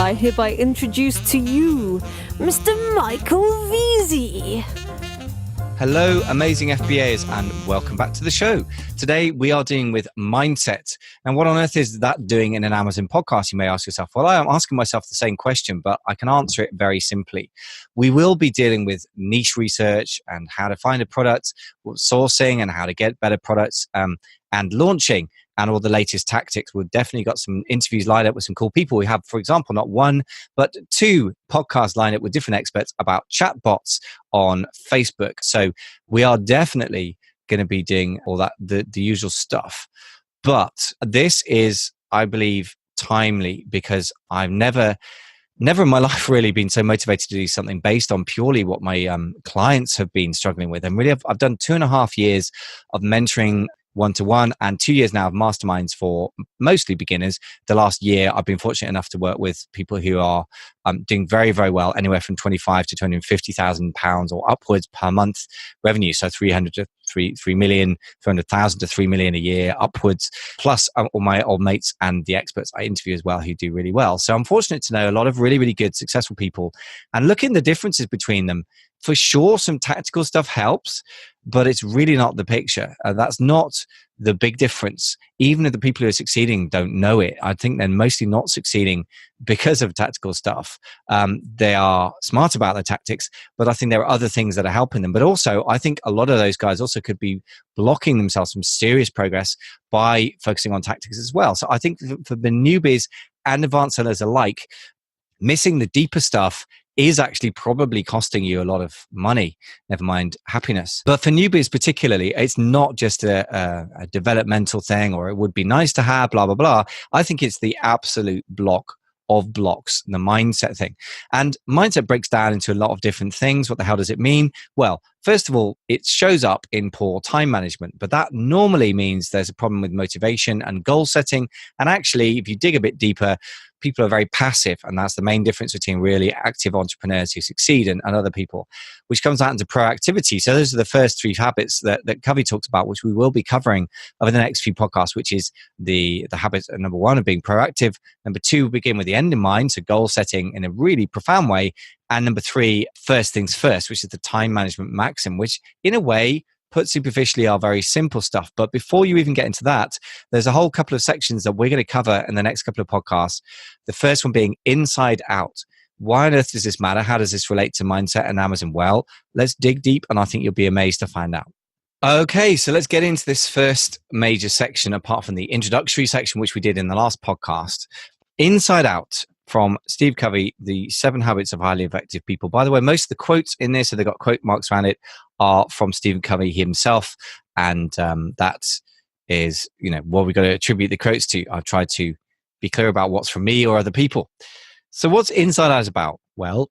I hereby introduce to you Mr. Michael Veazey. Hello, amazing FBAs, and welcome back to the show. Today, we are dealing with mindset. And what on earth is that doing in an Amazon podcast, you may ask yourself? Well, I am asking myself the same question, but I can answer it very simply. We will be dealing with niche research and how to find a product, sourcing and how to get better products, and launching, and all the latest tactics. We've definitely got some interviews lined up with some cool people. We have, for example, not one, but two podcasts lined up with different experts about chatbots on Facebook. So we are definitely going to be doing all that, the usual stuff. But this is, I believe, timely because I've never in my life really been so motivated to do something based on purely what my clients have been struggling with. And really, I've done 2.5 years of mentoring one-to-one and 2 years now of masterminds for mostly beginners. The last year, I've been fortunate enough to work with people who are doing very, very well, anywhere from 25 to 250,000 pounds or upwards per month revenue. So 300 to 3 million, 300,000 to 3 million a year upwards, plus all my old mates and the experts I interview as well who do really well. So I'm fortunate to know a lot of really, really good, successful people and look in the differences between them. For sure, some tactical stuff helps, but it's really not the picture. That's not the big difference. Even if the people who are succeeding don't know it, I think they're mostly not succeeding because of tactical stuff. They are smart about their tactics, but I think there are other things that are helping them. But also, I think a lot of those guys also could be blocking themselves from serious progress by focusing on tactics as well. So I think for the newbies and advanced sellers alike, missing the deeper stuff is actually probably costing you a lot of money, never mind happiness. But for newbies particularly, it's not just a developmental thing or it would be nice to have, blah, blah, blah. I think it's the absolute block of blocks, the mindset thing. And mindset breaks down into a lot of different things. What the hell does it mean? Well, first of all, it shows up in poor time management, but that normally means there's a problem with motivation and goal setting. And actually, if you dig a bit deeper, people are very passive, and that's the main difference between really active entrepreneurs who succeed and other people, which comes out into proactivity. So those are the first 3 habits that Covey talks about, which we will be covering over the next few podcasts, which is the habit number 1 of being proactive. Number 2, begin with the end in mind, so goal setting in a really profound way. And number 3, first things first, which is the time management maxim, which in a way, put superficially, are very simple stuff. But before you even get into that, there's a whole couple of sections that we're going to cover in the next couple of podcasts. The first one being inside out. Why on earth does this matter? How does this relate to mindset and Amazon? Well, let's dig deep, and I think you'll be amazed to find out. Okay, so let's get into this first major section, apart from the introductory section, which we did in the last podcast. Inside out. From Steve Covey, the 7 Habits of Highly Effective People. By the way, most of the quotes in this, so they've got quote marks around it, are from Stephen Covey himself. And that is, what we've got to attribute the quotes to. I've tried to be clear about what's from me or other people. So what's Inside Out about? Well,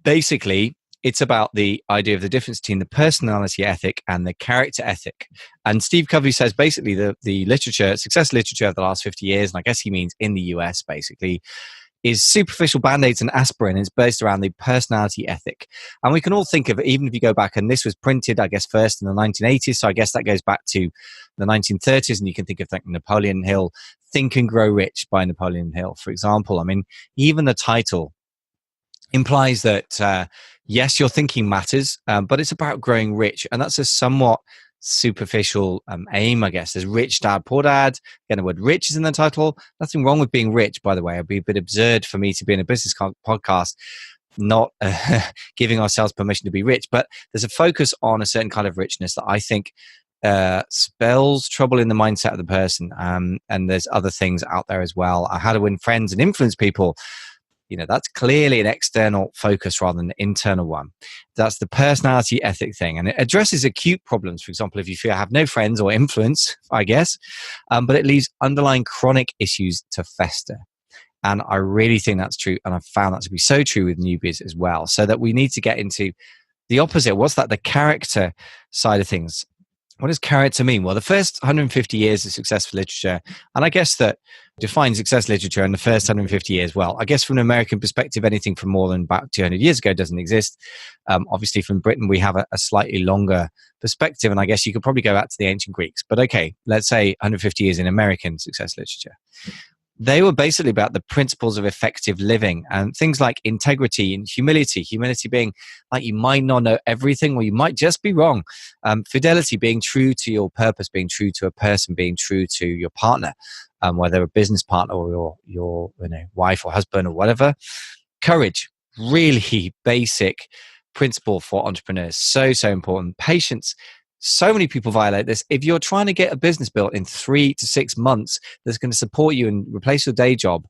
basically, it's about the idea of the difference between the personality ethic and the character ethic. And Steve Covey says basically the literature, success literature of the last 50 years, and I guess he means in the US basically, is superficial band-aids and aspirin. It's based around the personality ethic. And we can all think of it, even if you go back, and this was printed, I guess, first in the 1980s. So I guess that goes back to the 1930s. And you can think of like Napoleon Hill, Think and Grow Rich by Napoleon Hill, for example. I mean, even the title implies that, yes, your thinking matters, but it's about growing rich. And that's a somewhat superficial aim, I guess. There's rich dad, poor dad. Again, the word rich is in the title. Nothing wrong with being rich, by the way. It'd be a bit absurd for me to be in a business podcast not giving ourselves permission to be rich. But there's a focus on a certain kind of richness that I think spells trouble in the mindset of the person. And there's other things out there as well. How to win friends and influence people. That's clearly an external focus rather than an internal one. That's the personality ethic thing. And it addresses acute problems. For example, if you feel have no friends or influence, I guess, but it leaves underlying chronic issues to fester. And I really think that's true. And I've found that to be so true with newbies as well. So that we need to get into the opposite. What's that? The character side of things. What does character mean? Well, the first 150 years of successful literature, and I guess that defines success literature in the first 150 years. Well, I guess from an American perspective, anything from more than about 200 years ago doesn't exist. Obviously, from Britain, we have a slightly longer perspective, and I guess you could probably go back to the ancient Greeks. But okay, let's say 150 years in American success literature. They were basically about the principles of effective living and things like integrity and humility. Humility being like you might not know everything or you might just be wrong. Fidelity being true to your purpose, being true to a person, being true to your partner, whether a business partner or your wife or husband or whatever. Courage, really basic principle for entrepreneurs. So important. Patience. So many people violate this. If you're trying to get a business built in 3 to 6 months that's going to support you and replace your day job,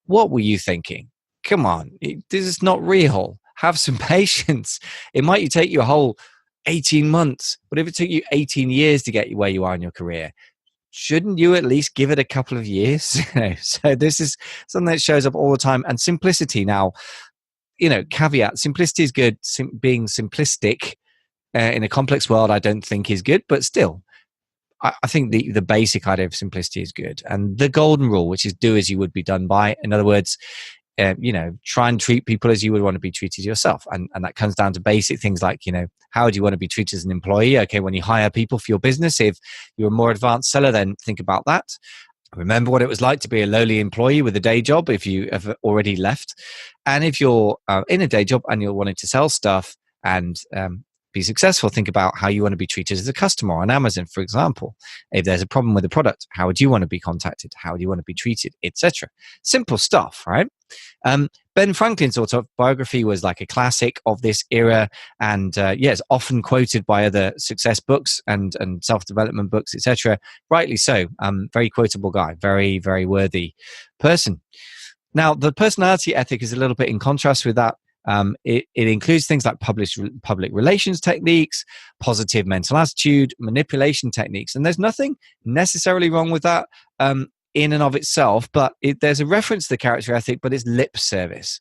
what were you thinking? Come on, this is not real. Have some patience. It might take you a whole 18 months, but if it took you 18 years to get where you are in your career, shouldn't you at least give it a couple of years? So this is something that shows up all the time. And simplicity now, caveat, simplicity is good. Being simplistic in a complex world, I don't think is good, but still, I think the basic idea of simplicity is good. And the golden rule, which is do as you would be done by. In other words, try and treat people as you would want to be treated yourself. And that comes down to basic things like, how do you want to be treated as an employee? Okay, when you hire people for your business, if you're a more advanced seller, then think about that. Remember what it was like to be a lowly employee with a day job if you have already left. And if you're in a day job and you're wanting to sell stuff and be successful, think about how you want to be treated as a customer on Amazon, for example. If there's a problem with the product, how would you want to be contacted? How would you want to be treated, etc.? Simple stuff, right? Ben Franklin's autobiography was like a classic of this era, and it's often quoted by other success books and self-development books, etc. Rightly so. Very quotable guy, very, very worthy person. Now, the personality ethic is a little bit in contrast with that. It includes things like public relations techniques, positive mental attitude, manipulation techniques. And there's nothing necessarily wrong with that in and of itself, but there's a reference to the character ethic, but it's lip service.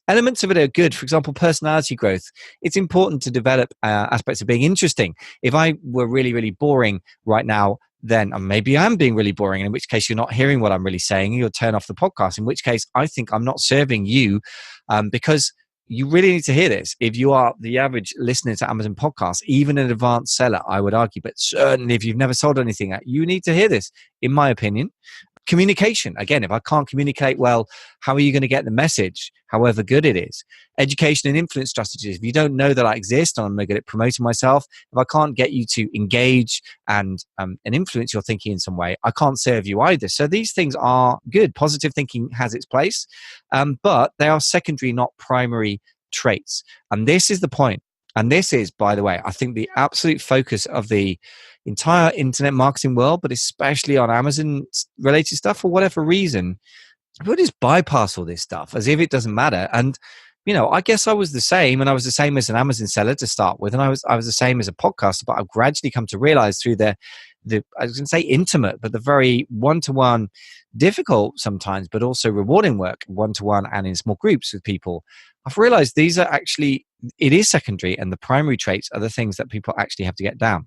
Elements of it are good. For example, personality growth. It's important to develop aspects of being interesting. If I were really, really boring right now, then maybe I'm being really boring, in which case you're not hearing what I'm really saying. You'll turn off the podcast, in which case I think I'm not serving you because you really need to hear this. If you are the average listener to Amazon podcasts, even an advanced seller, I would argue, but certainly if you've never sold anything, you need to hear this, in my opinion. Communication. Again, if I can't communicate well, how are you going to get the message, however good it is? Education and influence strategies. If you don't know that I exist and I'm good at promoting myself, if I can't get you to engage and influence your thinking in some way, I can't serve you either. So these things are good. Positive thinking has its place, but they are secondary, not primary traits. And this is the point. And this is, by the way, I think the absolute focus of the entire internet marketing world, but especially on Amazon related stuff for whatever reason. People just bypass all this stuff as if it doesn't matter. And, I guess I was the same, and I was the same as an Amazon seller to start with. And I was the same as a podcaster, but I've gradually come to realize through the I was going to say intimate, but the very one-to-one, difficult sometimes, but also rewarding work, one-to-one and in small groups with people. I've realized these are actually, it is secondary, and the primary traits are the things that people actually have to get down.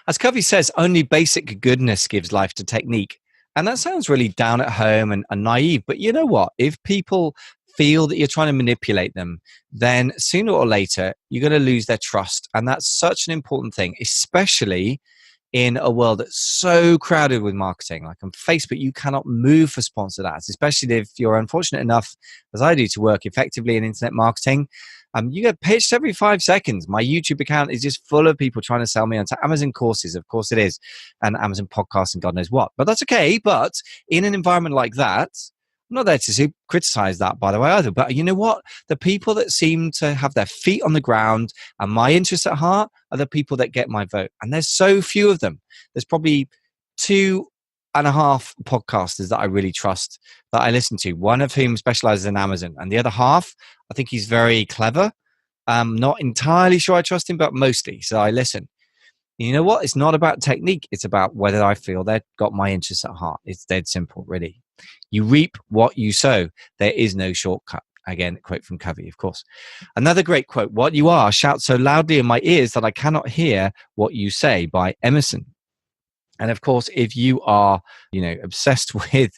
As Covey says, only basic goodness gives life to technique. And that sounds really down at home and naive, but you know what? If people feel that you're trying to manipulate them, then sooner or later, you're going to lose their trust. And that's such an important thing, especially in a world that's so crowded with marketing. Like on Facebook, you cannot move for sponsored ads, especially if you're unfortunate enough, as I do, to work effectively in internet marketing. You get pitched every 5 seconds. My YouTube account is just full of people trying to sell me onto Amazon courses. Of course it is. And Amazon podcasts and God knows what. But that's okay. But in an environment like that, I'm not there to criticize that, by the way, either. But you know what? The people that seem to have their feet on the ground and my interests at heart are the people that get my vote. And there's so few of them. There's probably 2.5 podcasters that I really trust, that I listen to, one of whom specializes in Amazon. And the other half, I think he's very clever. I'm not entirely sure I trust him, but mostly. So I listen. You know what? It's not about technique. It's about whether I feel they've got my interests at heart. It's dead simple, really. You reap what you sow. There is no shortcut. Again, a quote from Covey, of course. Another great quote, "What you are, shout so loudly in my ears that I cannot hear what you say," by Emerson. And of course, if you are, obsessed with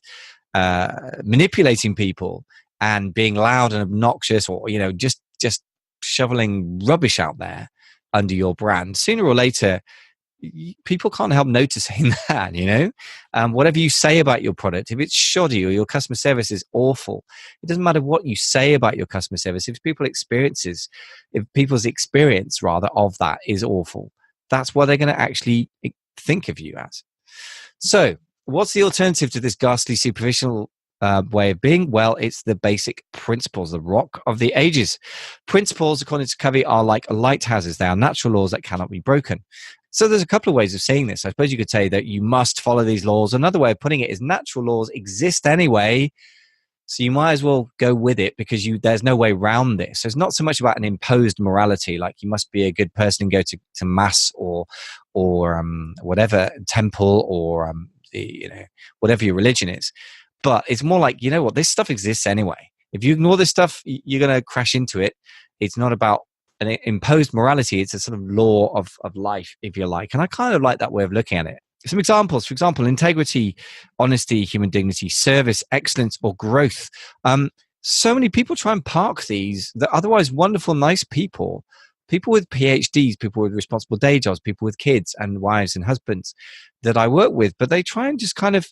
manipulating people and being loud and obnoxious, or, just shoveling rubbish out there under your brand, sooner or later, people can't help noticing that, whatever you say about your product, if it's shoddy or your customer service is awful, it doesn't matter what you say about your customer service. If people's experience rather of that is awful, that's what they're going to actually think of you as. So what's the alternative to this ghastly superficial way of being? Well, it's the basic principles, the rock of the ages. Principles, according to Covey, are like lighthouses. They are natural laws that cannot be broken. So there's a couple of ways of saying this. I suppose you could say that you must follow these laws. Another way of putting it is natural laws exist anyway, so you might as well go with it because there's no way around this. So it's not so much about an imposed morality, like you must be a good person and go to mass or whatever temple or whatever your religion is. But it's more like, you know what, this stuff exists anyway. If you ignore this stuff, you're going to crash into it. It's not about an imposed morality. It's a sort of law of life, if you like. And I kind of like that way of looking at it. Some examples, for example, integrity, honesty, human dignity, service, excellence, or growth. So many people try and park these, the otherwise wonderful, nice people with PhDs, people with responsible day jobs, people with kids and wives and husbands that I work with, but they try and just kind of,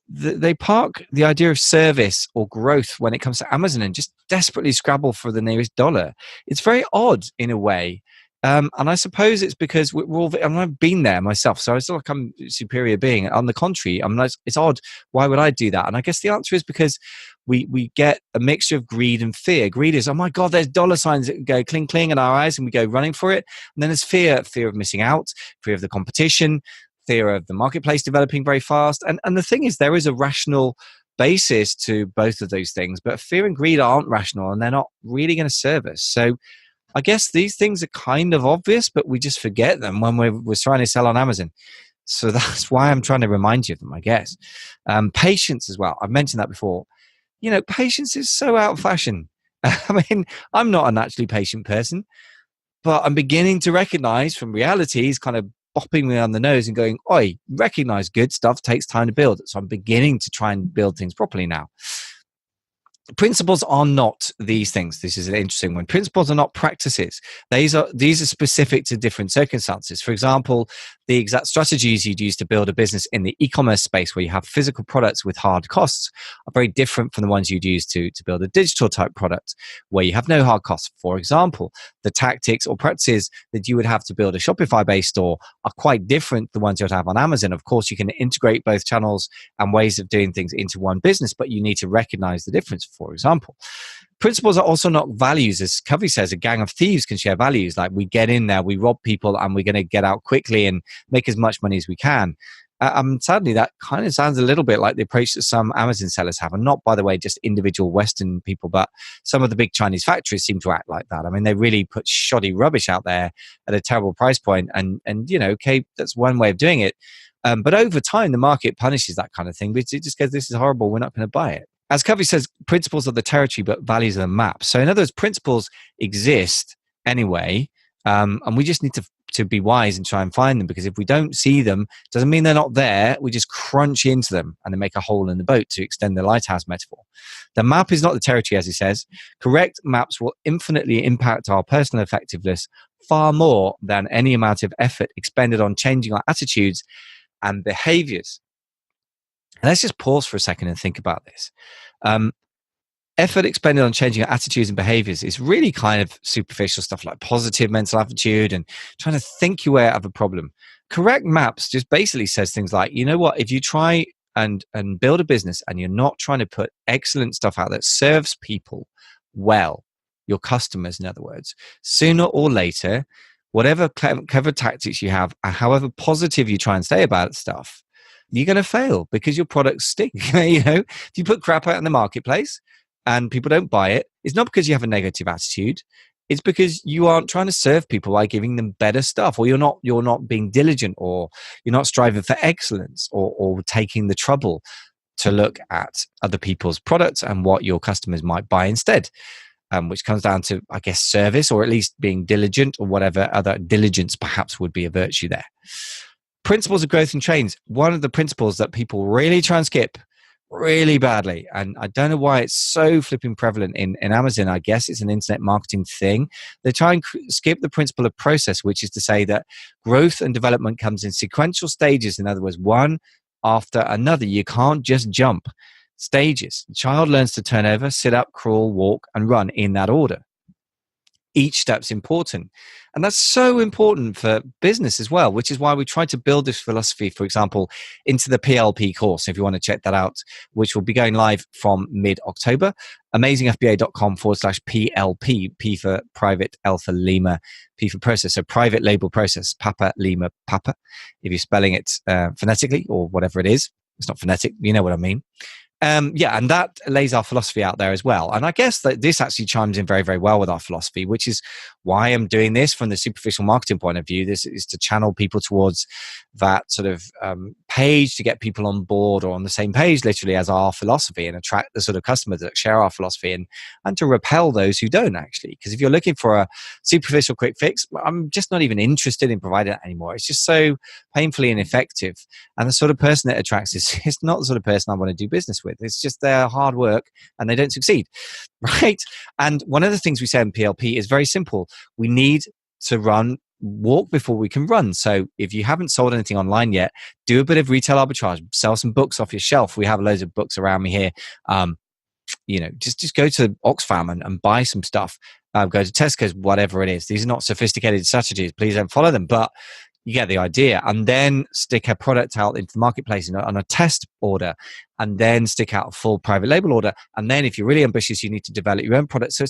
they park the idea of service or growth when it comes to Amazon and just desperately scrabble for the nearest dollar. It's very odd in a way. And I suppose it's because I've been there myself, so I feel like I'm a superior being. On the contrary, it's odd. Why would I do that? And I guess the answer is because we get a mixture of greed and fear. Greed is, oh my God, there's dollar signs that go cling, cling in our eyes, and we go running for it. And then there's fear of missing out, fear of the competition, fear of the marketplace developing very fast. And the thing is, there is a rational basis to both of those things, but fear and greed aren't rational, and they're not really going to serve us. So I guess these things are kind of obvious, but we just forget them when we're trying to sell on Amazon. So that's why I'm trying to remind you of them, I guess. Patience as well. I've mentioned that before. Patience is so out of fashion. I mean, I'm not a naturally patient person, but I'm beginning to recognize from reality, he's kind of bopping me on the nose and going, oi, recognize good stuff takes time to build. So I'm beginning to try and build things properly now. Principles are not these things. This is an interesting one. Principles are not practices. These are specific to different circumstances. For example, the exact strategies you'd use to build a business in the e-commerce space where you have physical products with hard costs are very different from the ones you'd use to build a digital type product where you have no hard costs. For example, the tactics or practices that you would have to build a Shopify-based store are quite different to the ones you'd have on Amazon. Of course, you can integrate both channels and ways of doing things into one business, but you need to recognize the difference. For example, principles are also not values. As Covey says, a gang of thieves can share values. Like we get in there, we rob people, and we're going to get out quickly and make as much money as we can. Sadly, that kind of sounds a little bit like the approach that some Amazon sellers have. And not, by the way, just individual Western people, but some of the big Chinese factories seem to act like that. I mean, they really put shoddy rubbish out there at a terrible price point. And okay, that's one way of doing it. But over time, the market punishes that kind of thing because it just goes, this is horrible, we're not going to buy it. As Covey says, principles are the territory, but values are the map. So in other words, principles exist anyway, and we just need to be wise and try and find them, because if we don't see them, doesn't mean they're not there. We just crunch into them and they make a hole in the boat, to extend the lighthouse metaphor. The map is not the territory, as he says. Correct maps will infinitely impact our personal effectiveness far more than any amount of effort expended on changing our attitudes and behaviors. Let's just pause for a second and think about this. Effort expended on changing our attitudes and behaviors is really kind of superficial stuff like positive mental attitude and trying to think your way out of a problem. Correct maps just basically says things like, you know what, if you try and build a business and you're not trying to put excellent stuff out that serves people well, your customers, in other words, sooner or later, whatever clever tactics you have, however positive you try and stay about stuff, you're going to fail because your products stink. If you put crap out in the marketplace and people don't buy it, it's not because you have a negative attitude. It's because you aren't trying to serve people by giving them better stuff, or you're not being diligent, or you're not striving for excellence, or taking the trouble to look at other people's products and what your customers might buy instead. Which comes down to, I guess, service, or at least being diligent, or whatever other diligence perhaps would be a virtue there. Principles of growth and change. One of the principles that people really try and skip really badly. And I don't know why it's so flipping prevalent in Amazon. I guess it's an internet marketing thing. They try and skip the principle of process, which is to say that growth and development comes in sequential stages. In other words, one after another. You can't just jump stages. The child learns to turn over, sit up, crawl, walk, and run in that order. Each step's important. And that's so important for business as well, which is why we try to build this philosophy, for example, into the PLP course, if you want to check that out, which will be going live from mid-October. AmazingFBA.com/PLP, P for private, L for Lima, P for process. So private label process, Papa, Lima, Papa, if you're spelling it phonetically or whatever it is. It's not phonetic, you know what I mean. Yeah, and that lays our philosophy out there as well. And I guess that this actually chimes in very, very well with our philosophy, which is why I'm doing this from the superficial marketing point of view. This is to channel people towards that sort of page to get people on board or on the same page, literally, as our philosophy, and attract the sort of customers that share our philosophy, and to repel those who don't, actually. Because if you're looking for a superficial quick fix, I'm just not even interested in providing that anymore. It's just so painfully ineffective. And the sort of person it attracts is not the sort of person I want to do business with. It's just their hard work and they don't succeed, right? And one of the things we say in PLP is very simple. We need to walk before we can run. So if you haven't sold anything online yet, do a bit of retail arbitrage, sell some books off your shelf. We have loads of books around me here. Just go to Oxfam and buy some stuff. Go to Tesco's, whatever it is. These are not sophisticated strategies. Please don't follow them. But you get the idea. And then stick a product out into the marketplace on a test order, and then stick out a full private label order. And then if you're really ambitious, you need to develop your own product. So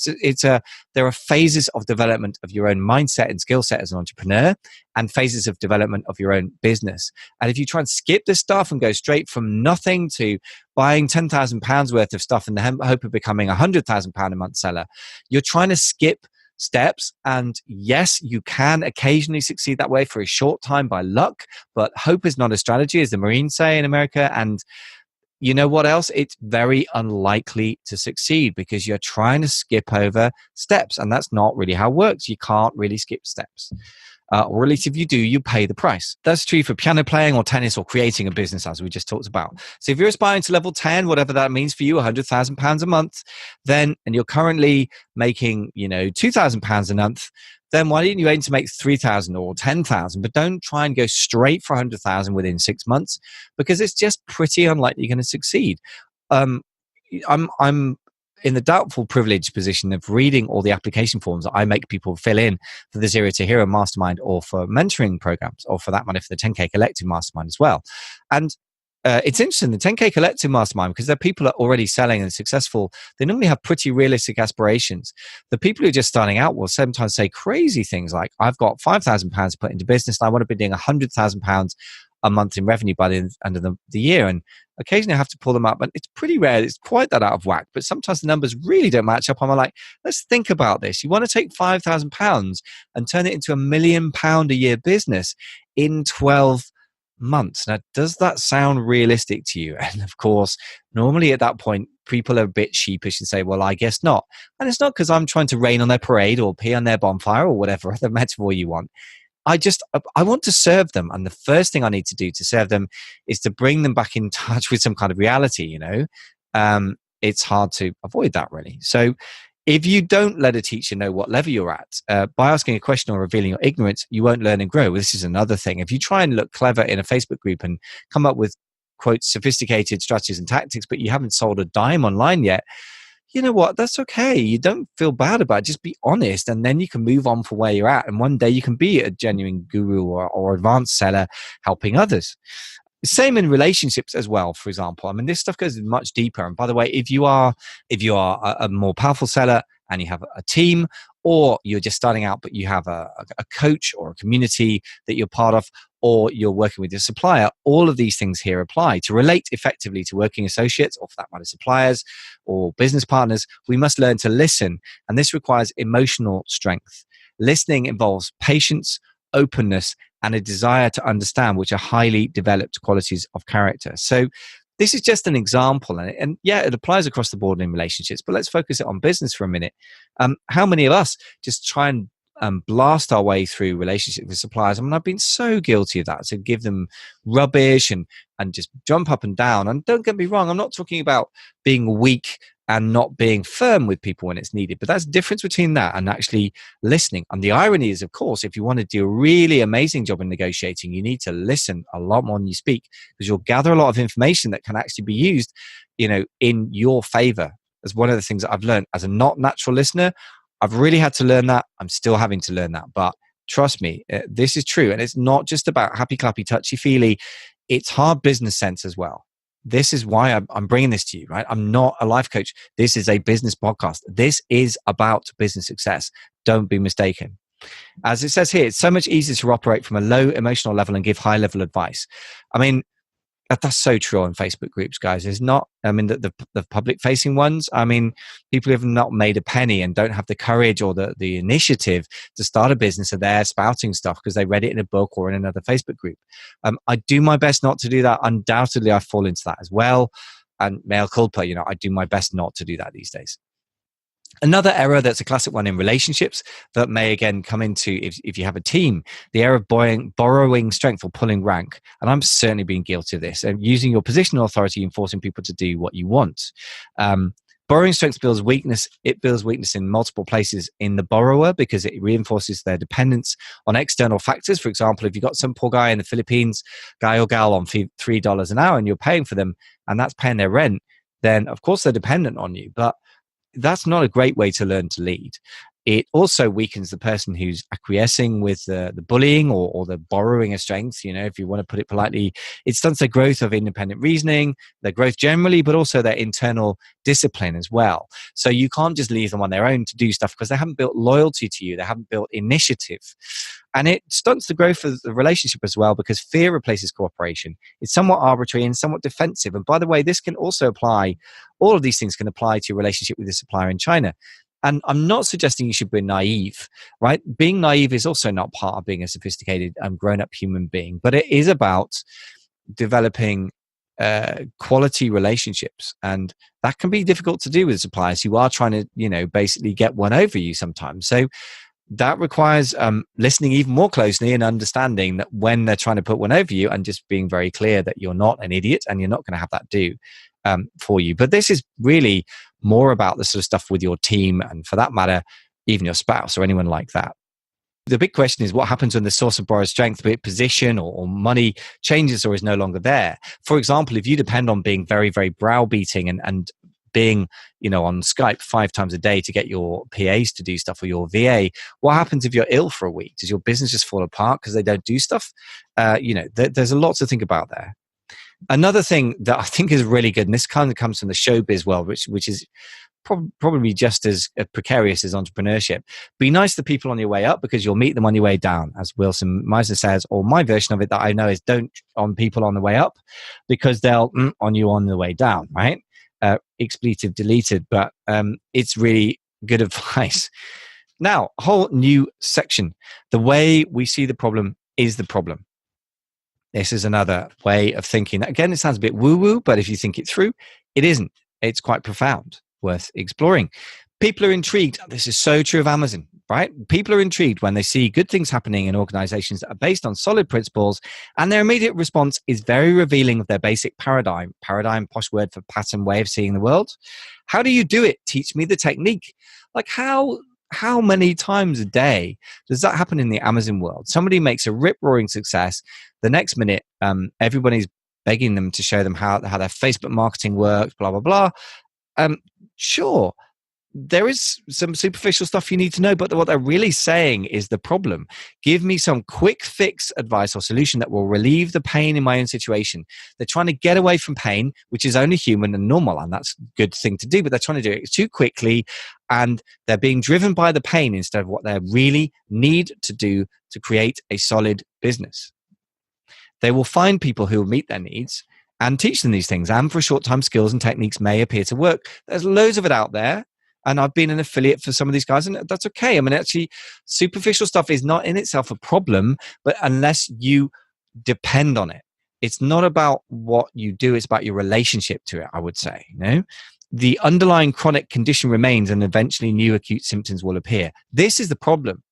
there are phases of development of your own mindset and skill set as an entrepreneur, and phases of development of your own business. And if you try and skip this stuff and go straight from nothing to buying £10,000 worth of stuff in the hope of becoming a £100,000 a month seller, you're trying to skip steps. And yes, you can occasionally succeed that way for a short time by luck, but hope is not a strategy, as the Marines say in America. And you know what else? It's very unlikely to succeed because you're trying to skip over steps, and that's not really how it works. You can't really skip steps. Or at least if you do, you pay the price. That's true for piano playing or tennis or creating a business, as we just talked about. So if you're aspiring to level 10, whatever that means for you, £100,000 a month, and you're currently making, £2,000 a month, then why don't you aim to make 3,000 or 10,000? But don't try and go straight for 100,000 within 6 months, because it's just pretty unlikely you're going to succeed. I'm in the doubtful privileged position of reading all the application forms that I make people fill in for the Zero to Hero Mastermind, or for mentoring programs, or for that matter, for the 10K Collective Mastermind as well. And it's interesting, the 10K Collective Mastermind, because they're people that are already selling and successful. They normally have pretty realistic aspirations. The people who are just starting out will sometimes say crazy things like, I've got £5,000 put into business and I want to be doing £100,000 a month in revenue by the end of the year. And occasionally I have to pull them up, but it's pretty rare. It's quite that out of whack, but sometimes the numbers really don't match up. I'm like, let's think about this. You want to take £5,000 and turn it into £1 million a year business in 12 months. Now, does that sound realistic to you? And of course, normally at that point, people are a bit sheepish and say, well, I guess not. And it's not because I'm trying to rain on their parade or pee on their bonfire or whatever other metaphor you want. I want to serve them. And the first thing I need to do to serve them is to bring them back in touch with some kind of reality, It's hard to avoid that, really. So if you don't let a teacher know what level you're at, by asking a question or revealing your ignorance, you won't learn and grow. This is another thing. If you try and look clever in a Facebook group and come up with, quote, sophisticated strategies and tactics, but you haven't sold a dime online yet, you know what? That's okay. You don't feel bad about it. Just be honest, and then you can move on from where you're at. And one day you can be a genuine guru or advanced seller helping others. Same in relationships as well, for example. I mean, this stuff goes much deeper. And by the way, if you are a more powerful seller and you have a team, or you're just starting out, but you have a coach or a community that you're part of, or you're working with your supplier, all of these things here apply. To relate effectively to working associates, or for that matter, suppliers or business partners, we must learn to listen. And this requires emotional strength. Listening involves patience, openness, and a desire to understand, which are highly developed qualities of character. So this is just an example. And yeah, it applies across the board in relationships, but let's focus it on business for a minute. How many of us just try and blast our way through relationships with suppliers. I mean, I've been so guilty of that, to give them rubbish and just jump up and down. And don't get me wrong, I'm not talking about being weak and not being firm with people when it's needed, but that's the difference between that and actually listening. And the irony is, of course, if you want to do a really amazing job in negotiating, you need to listen a lot more than you speak, because you'll gather a lot of information that can actually be used, in your favor. As one of the things that I've learned as a not natural listener, I've really had to learn that. I'm still having to learn that, but trust me, this is true. And it's not just about happy, clappy, touchy feely. It's hard business sense as well. This is why I'm bringing this to you, right? I'm not a life coach. This is a business podcast. This is about business success. Don't be mistaken. As it says here, it's so much easier to operate from a low emotional level and give high level advice. I mean, that's so true on Facebook groups, guys. It's not, the public facing ones. I mean, people who have not made a penny and don't have the courage or the initiative to start a business are there spouting stuff because they read it in a book or in another Facebook group. I do my best not to do that. Undoubtedly, I fall into that as well. And mea culpa, I do my best not to do that these days. Another error that's a classic one in relationships that may again come into if you have a team, the error of borrowing strength or pulling rank. And I'm certainly being guilty of this, and using your positional authority and forcing people to do what you want. Borrowing strength builds weakness. It builds weakness in multiple places in the borrower because it reinforces their dependence on external factors. For example, if you've got some poor guy in the Philippines, guy or gal on $3 an hour and you're paying for them and that's paying their rent, then of course they're dependent on you. But that's not a great way to learn to lead. It also weakens the person who's acquiescing with the bullying or the borrowing of strength. If you want to put it politely, it stunts their growth of independent reasoning, their growth generally, but also their internal discipline as well. So you can't just leave them on their own to do stuff because they haven't built loyalty to you. They haven't built initiative. And it stunts the growth of the relationship as well because fear replaces cooperation. It's somewhat arbitrary and somewhat defensive. And by the way, this can also apply, all of these things can apply to your relationship with the supplier in China. And I'm not suggesting you should be naive, right? Being naive is also not part of being a sophisticated and grown-up human being, but it is about developing quality relationships. And that can be difficult to do with suppliers who are trying to, basically get one over you sometimes. So that requires listening even more closely and understanding that when they're trying to put one over you and just being very clear that you're not an idiot and you're not going to have that do for you. But this is really more about the sort of stuff with your team and, for that matter, even your spouse or anyone like that. The big question is what happens when the source of borrowed strength, be it position or money, changes or is no longer there. For example, if you depend on being very, very browbeating and being, on Skype 5 times a day to get your PAs to do stuff or your VA, what happens if you're ill for a week? Does your business just fall apart because they don't do stuff? There's a lot to think about there. Another thing that I think is really good, and this kind of comes from the showbiz world, which is probably just as precarious as entrepreneurship. Be nice to people on your way up because you'll meet them on your way down, as Wilson Meisner says, or my version of it that I know is don't on people on the way up because they'll on you on the way down, right? Expletive deleted, but it's really good advice. Now, a whole new section. The way we see the problem is the problem. This is another way of thinking. Again, it sounds a bit woo-woo, but if you think it through, it isn't. It's quite profound, worth exploring. People are intrigued. This is so true of Amazon, right? People are intrigued when they see good things happening in organizations that are based on solid principles, and their immediate response is very revealing of their basic paradigm. Paradigm, posh word for pattern, way of seeing the world. How do you do it? Teach me the technique. Like how many times a day does that happen in the Amazon world? Somebody makes a rip-roaring success. The next minute, everybody's begging them to show them how their Facebook marketing works, blah, blah, blah. Sure, there is some superficial stuff you need to know, but what they're really saying is the problem. Give me some quick fix advice or solution that will relieve the pain in my own situation. They're trying to get away from pain, which is only human and normal, and that's a good thing to do, but they're trying to do it too quickly, and they're being driven by the pain instead of what they really need to do to create a solid business. They will find people who will meet their needs and teach them these things, and for a short time, skills and techniques may appear to work. There's loads of it out there. And I've been an affiliate for some of these guys, and that's okay. I mean, actually, superficial stuff is not in itself a problem, but unless you depend on it, it's not about what you do, it's about your relationship to it, I would say. the underlying chronic condition remains and eventually new acute symptoms will appear. This is the problem.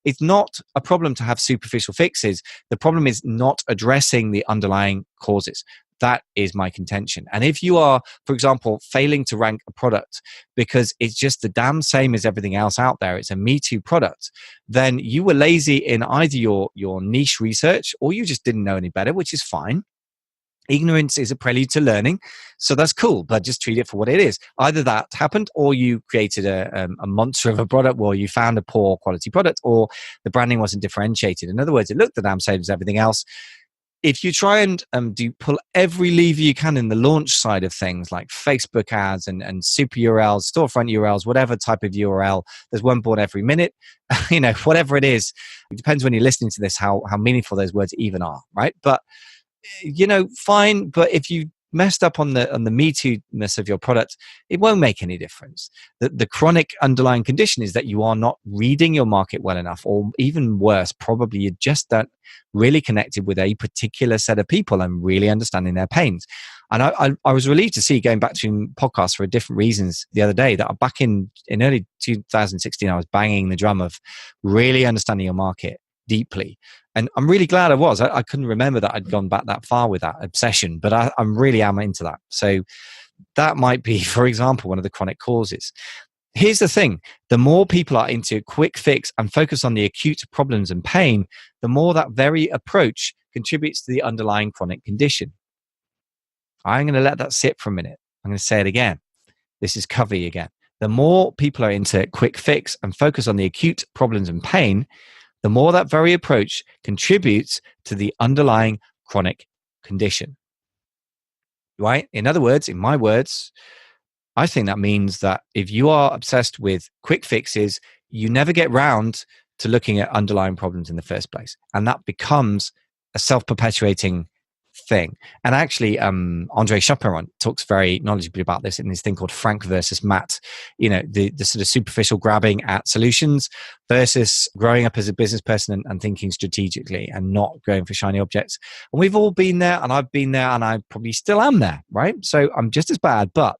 It's not a problem to have superficial fixes. The problem is not addressing the underlying causes. That is my contention. And if you are, for example, failing to rank a product because it's just the damn same as everything else out there, it's a Me Too product, then you were lazy in either your niche research or you just didn't know any better, which is fine. Ignorance is a prelude to learning. So that's cool, but just treat it for what it is. Either that happened or you created a monster of a product where you found a poor quality product or the branding wasn't differentiated. In other words, it looked the damn same as everything else. If you try and pull every lever you can in the launch side of things like Facebook ads and super URLs, storefront URLs, whatever type of URL, there's one born every minute, whatever it is, it depends when you're listening to this, how meaningful those words even are, right? But fine. But if you messed up on the Me Too-ness of your product, it won't make any difference. The chronic underlying condition is that you are not reading your market well enough, or even worse, probably you just don't really connected with a particular set of people and really understanding their pains. And I was relieved to see, going back to podcasts for different reasons the other day, that back in early 2016, I was banging the drum of really understanding your market deeply. And I'm really glad I was. I couldn't remember that I'd gone back that far with that obsession, but I really am into that. So that might be, for example, one of the chronic causes. Here's the thing. The more people are into quick fix and focus on the acute problems and pain, the more that very approach contributes to the underlying chronic condition. I'm going to let that sit for a minute. I'm going to say it again. This is Covey again. The more people are into quick fix and focus on the acute problems and pain, the more that very approach contributes to the underlying chronic condition. Right? In other words, in my words, I think that means that if you are obsessed with quick fixes, you never get round to looking at underlying problems in the first place. And that becomes a self-perpetuating thing. And actually, Andre Chaperon talks very knowledgeably about this in his thing called Frank versus Matt. The sort of superficial grabbing at solutions versus growing up as a business person and thinking strategically and not going for shiny objects. And we've all been there, and I've been there, and I probably still am there, right? So I'm just as bad, but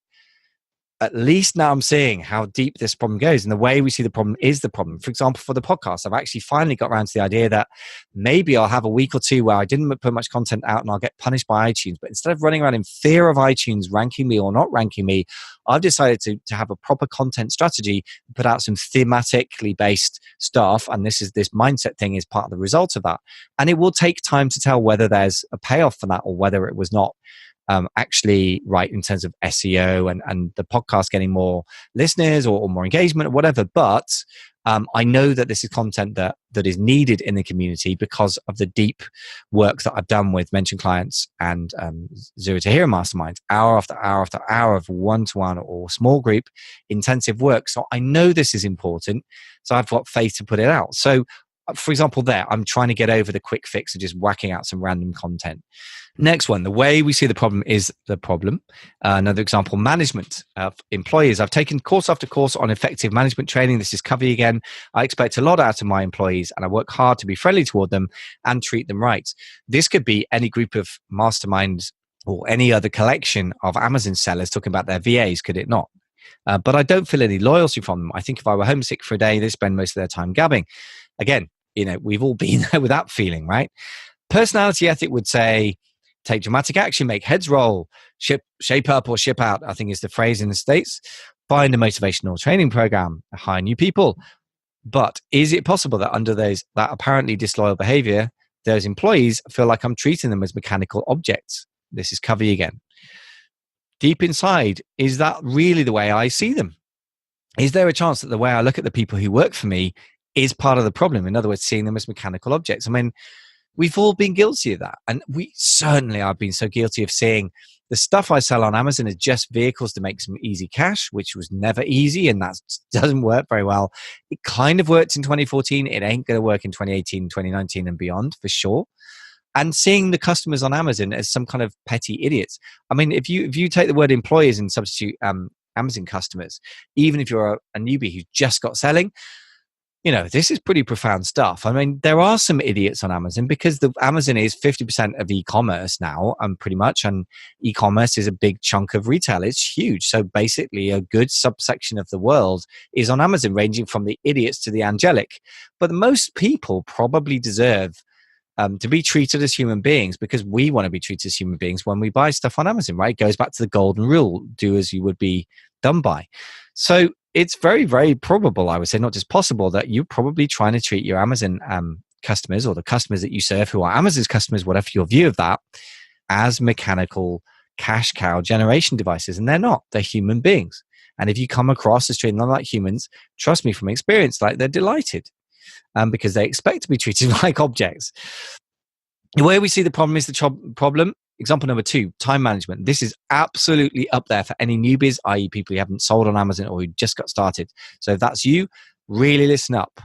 at least now I'm seeing how deep this problem goes, and the way we see the problem is the problem. For example, for the podcast, I've actually finally got around to the idea that maybe I'll have a week or two where I didn't put much content out and I'll get punished by iTunes. But instead of running around in fear of iTunes ranking me or not ranking me, I've decided to have a proper content strategy, put out some thematically based stuff. And this mindset thing is part of the result of that. And it will take time to tell whether there's a payoff for that or whether it was not actually right in terms of SEO and the podcast getting more listeners or more engagement or whatever. But I know that this is content that is needed in the community because of the deep work that I've done with mentoring clients and Zero to Hero masterminds, hour after hour after hour of one-to-one or small group intensive work. So I know this is important. So I've got faith to put it out. So for example, I'm trying to get over the quick fix of just whacking out some random content. Next one, the way we see the problem is the problem. Another example, management of employees. I've taken course after course on effective management training. This is Covey again. I expect a lot out of my employees and I work hard to be friendly toward them and treat them right. This could be any group of masterminds or any other collection of Amazon sellers talking about their VAs, could it not? But I don't feel any loyalty from them. I think if I were homesick for a day, they spend most of their time gabbing. Again, we've all been there with that feeling, right? Personality ethic would say, take dramatic action, make heads roll, shape up or ship out, I think is the phrase in the States. Find a motivational training program, hire new people. But is it possible that under that apparently disloyal behavior, those employees feel like I'm treating them as mechanical objects? This is Covey again. Deep inside, is that really the way I see them? Is there a chance that the way I look at the people who work for me is part of the problem? In other words, seeing them as mechanical objects. I mean, we've all been guilty of that. And I've been so guilty of seeing the stuff I sell on Amazon as just vehicles to make some easy cash, which was never easy. And that doesn't work very well. It kind of worked in 2014. It ain't going to work in 2018, 2019 and beyond for sure. And seeing the customers on Amazon as some kind of petty idiots. I mean, if you take the word employees and substitute Amazon customers, even if you're a newbie who just got selling, This is pretty profound stuff. I mean, there are some idiots on Amazon because Amazon is 50% of e-commerce now, pretty much. And e-commerce is a big chunk of retail. It's huge. So basically, a good subsection of the world is on Amazon, ranging from the idiots to the angelic. But most people probably deserve to be treated as human beings, because we want to be treated as human beings when we buy stuff on Amazon, right? It goes back to the golden rule: do as you would be done by. So it's very, very probable, I would say, not just possible, that you're probably trying to treat your Amazon customers, or the customers that you serve who are Amazon's customers, whatever your view of that, as mechanical cash cow generation devices. And they're not. They're human beings. And if you come across as treating them like humans, trust me from experience, like, they're delighted. Because they expect to be treated like objects. Where we see the problem is the problem. Example number 2, time management. This is absolutely up there for any newbies, i.e. people who haven't sold on Amazon or who just got started. So if that's you, really listen up.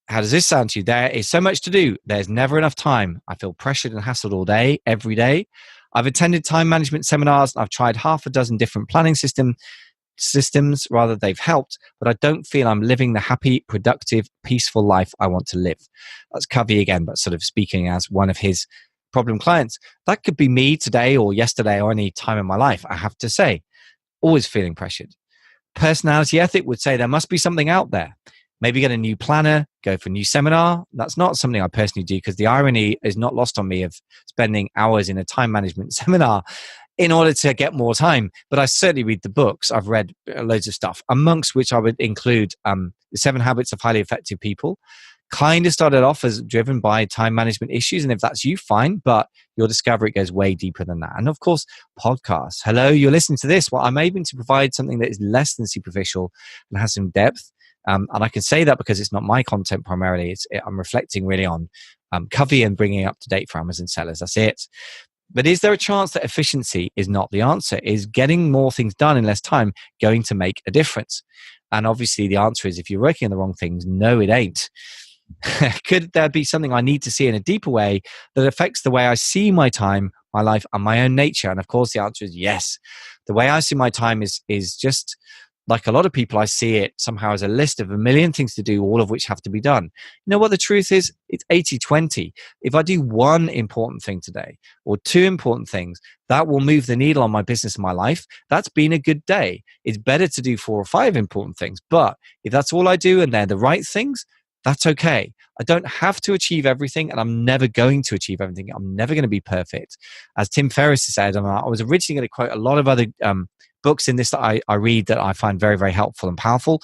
How does this sound to you? There is so much to do. There's never enough time. I feel pressured and hassled all day, every day. I've attended time management seminars. I've tried half a dozen different planning systems, they've helped, but I don't feel I'm living the happy, productive, peaceful life I want to live. That's Covey again, but sort of speaking as one of his problem clients. That could be me today or yesterday or any time in my life, I have to say. Always feeling pressured. Personality ethic would say there must be something out there. Maybe get a new planner, go for a new seminar. That's not something I personally do, because the irony is not lost on me of spending hours in a time management seminar in order to get more time. But I certainly read the books. I've read loads of stuff, amongst which I would include The 7 Habits of Highly Effective People. Kind of started off as driven by time management issues. And if that's you, fine. But you'll discover it goes way deeper than that. And of course, podcasts. Hello, you're listening to this. Well, I'm able to provide something that is less than superficial and has some depth. And I can say that because it's not my content primarily. I'm reflecting really on Covey and bringing it up to date for Amazon sellers. That's it. But is there a chance that efficiency is not the answer? Is getting more things done in less time going to make a difference? And obviously the answer is, if you're working on the wrong things, no, it ain't. Could there be something I need to see in a deeper way that affects the way I see my time, my life, and my own nature? And of course the answer is yes. The way I see my time is just like a lot of people. I see it somehow as a list of a million things to do, all of which have to be done. You know what the truth is? It's 80-20. If I do one important thing today or 2 important things, that will move the needle on my business and my life. That's been a good day. It's better to do 4 or 5 important things. But if that's all I do and they're the right things, that's okay. I don't have to achieve everything, and I'm never going to achieve everything. I'm never going to be perfect. As Tim Ferriss said, I was originally going to quote a lot of other books in this that I read that I find very, very helpful and powerful.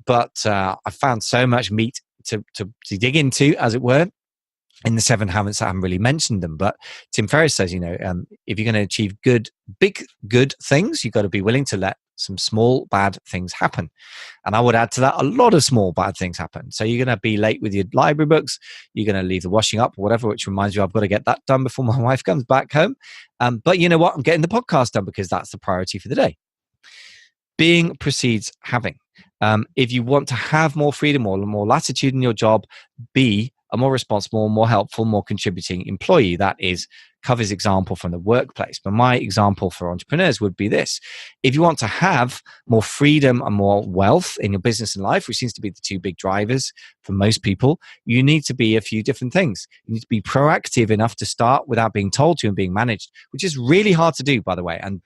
But I found so much meat to dig into, as it were, in the 7 habits. I haven't really mentioned them. But Tim Ferriss says, if you're going to achieve big, good things, you've got to be willing to let some small, bad things happen. And I would add to that, a lot of small, bad things happen. So you're going to be late with your library books. You're going to leave the washing up or whatever, which reminds you, I've got to get that done before my wife comes back home. But you know what? I'm getting the podcast done because that's the priority for the day. Being precedes having. If you want to have more freedom or more latitude in your job, be a more responsible, more helpful, more contributing employee. That is Covey's example from the workplace. But my example for entrepreneurs would be this. If you want to have more freedom and more wealth in your business and life, which seems to be the 2 big drivers for most people, you need to be a few different things. You need to be proactive enough to start without being told to and being managed, which is really hard to do, by the way. And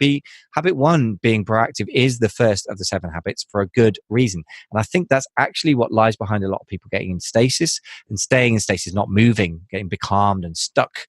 habit 1, being proactive, is the first of the 7 habits for a good reason. And I think that's actually what lies behind a lot of people getting in stasis and staying in stasis, not moving, getting becalmed and stuck.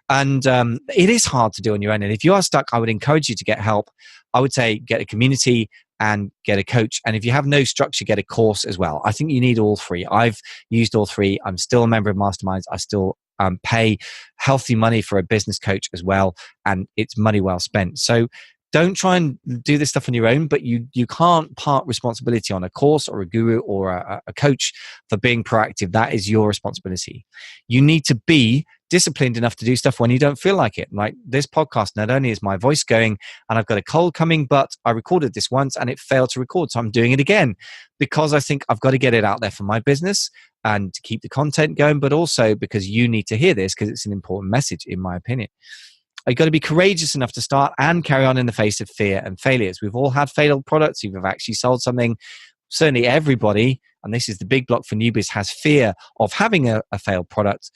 And it is hard to do on your own. And if you are stuck, I would encourage you to get help. I would say get a community and get a coach. And if you have no structure, get a course as well. I think you need all 3. I've used all 3. I'm still a member of Masterminds. I still pay healthy money for a business coach as well. And it's money well spent. So don't try and do this stuff on your own, but you can't part responsibility on a course or a guru or a coach for being proactive. That is your responsibility. You need to be disciplined enough to do stuff when you don't feel like it. Like this podcast, not only is my voice going and I've got a cold coming, but I recorded this once and it failed to record. So I'm doing it again because I think I've got to get it out there for my business and to keep the content going, but also because you need to hear this because it's an important message, in my opinion. You've got to be courageous enough to start and carry on in the face of fear and failures. We've all had failed products. You've actually sold something. Certainly everybody and this is the big block for newbies, has fear of having a failed product,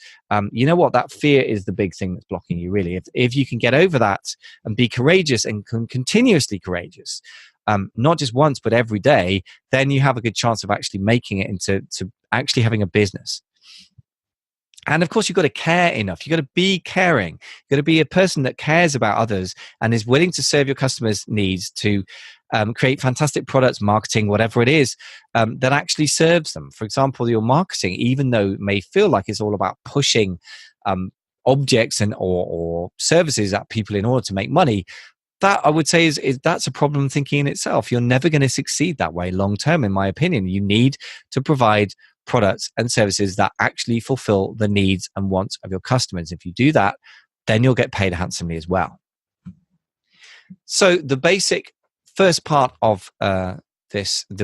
you know what? That fear is the big thing that's blocking you, really. If you can get over that and be courageous and continuously courageous, not just once, but every day, then you have a good chance of actually making it into actually having a business. And of course, you've got to care enough. You've got to be caring. You've got to be a person that cares about others and is willing to serve your customers' needs to create fantastic products, marketing, whatever it is, that actually serves them. For example, your marketing, even though it may feel like it's all about pushing objects and or services at people in order to make money, that I would say is that's a problem thinking in itself. You're never going to succeed that way long term, in my opinion. You need to provide products and services that actually fulfill the needs and wants of your customers. If you do that, then you'll get paid handsomely as well. So the basic first part of the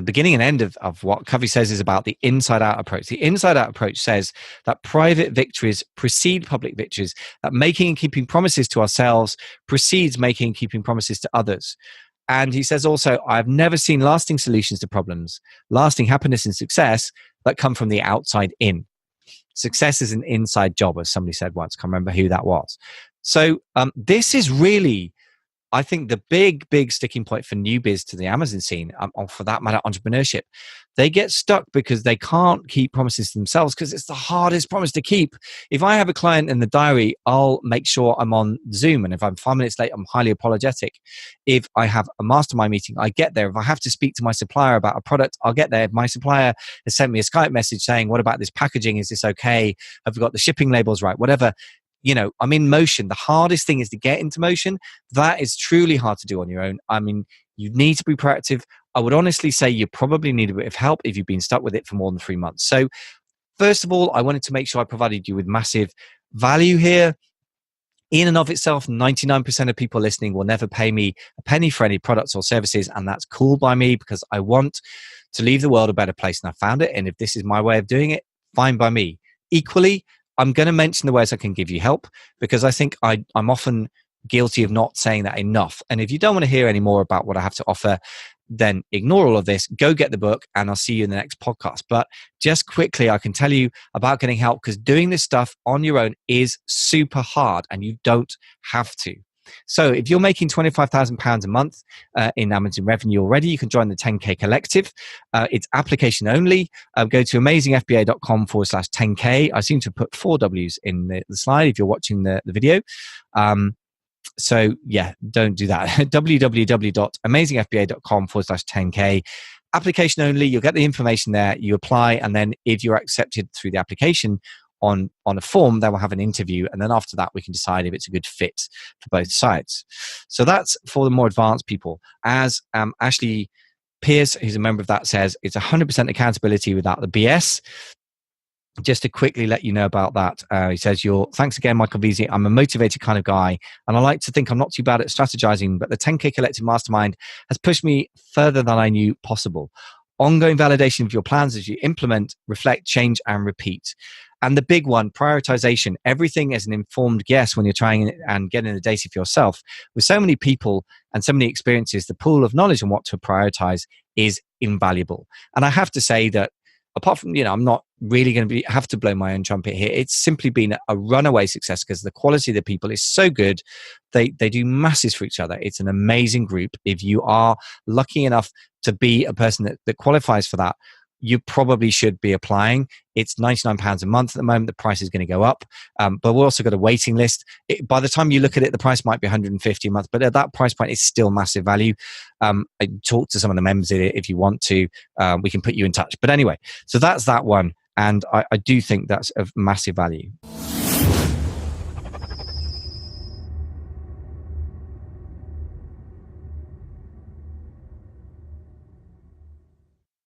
beginning and end of what Covey says is about the inside-out approach. The inside-out approach says that private victories precede public victories, that making and keeping promises to ourselves precedes making and keeping promises to others. And he says also, I've never seen lasting solutions to problems, lasting happiness and success that come from the outside in. Success is an inside job, as somebody said once. I can't remember who that was. So this is really, I think, the big sticking point for newbies to the Amazon scene, or for that matter, entrepreneurship. They get stuck because they can't keep promises to themselves because it's the hardest promise to keep. If I have a client in the diary, I'll make sure I'm on Zoom. And if I'm 5 minutes late, I'm highly apologetic. If I have a mastermind meeting, I get there. If I have to speak to my supplier about a product, I'll get there. If my supplier has sent me a Skype message saying, what about this packaging? Is this okay? Have we got the shipping labels right? Whatever. You know, I'm in motion. The hardest thing is to get into motion. That is truly hard to do on your own. I mean, you need to be proactive. I would honestly say you probably need a bit of help if you've been stuck with it for more than 3 months. So first of all, I wanted to make sure I provided you with massive value here. In and of itself, 99% of people listening will never pay me a penny for any products or services. And that's cool by me because I want to leave the world a better place than I found it. And if this is my way of doing it, fine by me. Equally, I'm going to mention the ways I can give you help because I think I'm often guilty of not saying that enough. And if you don't want to hear any more about what I have to offer, then ignore all of this, go get the book, and I'll see you in the next podcast. But just quickly, I can tell you about getting help because doing this stuff on your own is super hard and you don't have to. So if you're making £25,000 a month in Amazon revenue already, you can join the 10K Collective. It's application only. Go to amazingfba.com/10K. I seem to put 4 W's in the slide if you're watching the video. So yeah, don't do that. www.amazingfba.com/10K. Application only. You'll get the information there. You apply. And then if you're accepted through the application on a form, they will have an interview. And then after that, we can decide if it's a good fit for both sides. So that's for the more advanced people. As Ashley Pierce, who's a member of that, says, it's 100% accountability without the BS. Just to quickly let you know about that, he says, thanks again, Michael Veazey. I'm a motivated kind of guy, and I like to think I'm not too bad at strategizing, but the 10K Collective Mastermind has pushed me further than I knew possible. Ongoing validation of your plans as you implement, reflect, change, and repeat. And the big one, prioritization. Everything as an informed guess when you're trying and getting the data for yourself. With so many people and so many experiences, the pool of knowledge on what to prioritize is invaluable. And I have to say that apart from, I'm not really going to have to blow my own trumpet here. It's simply been a runaway success because the quality of the people is so good. They do masses for each other. It's an amazing group. If you are lucky enough to be a person that qualifies for that, you probably should be applying. It's £99 a month at the moment. The price is going to go up. But we've also got a waiting list. By the time you look at it, the price might be £150 a month. But at that price point, it's still massive value. I talk to some of the members if you want to. We can put you in touch. But anyway, so that's that one. And I do think that's of massive value.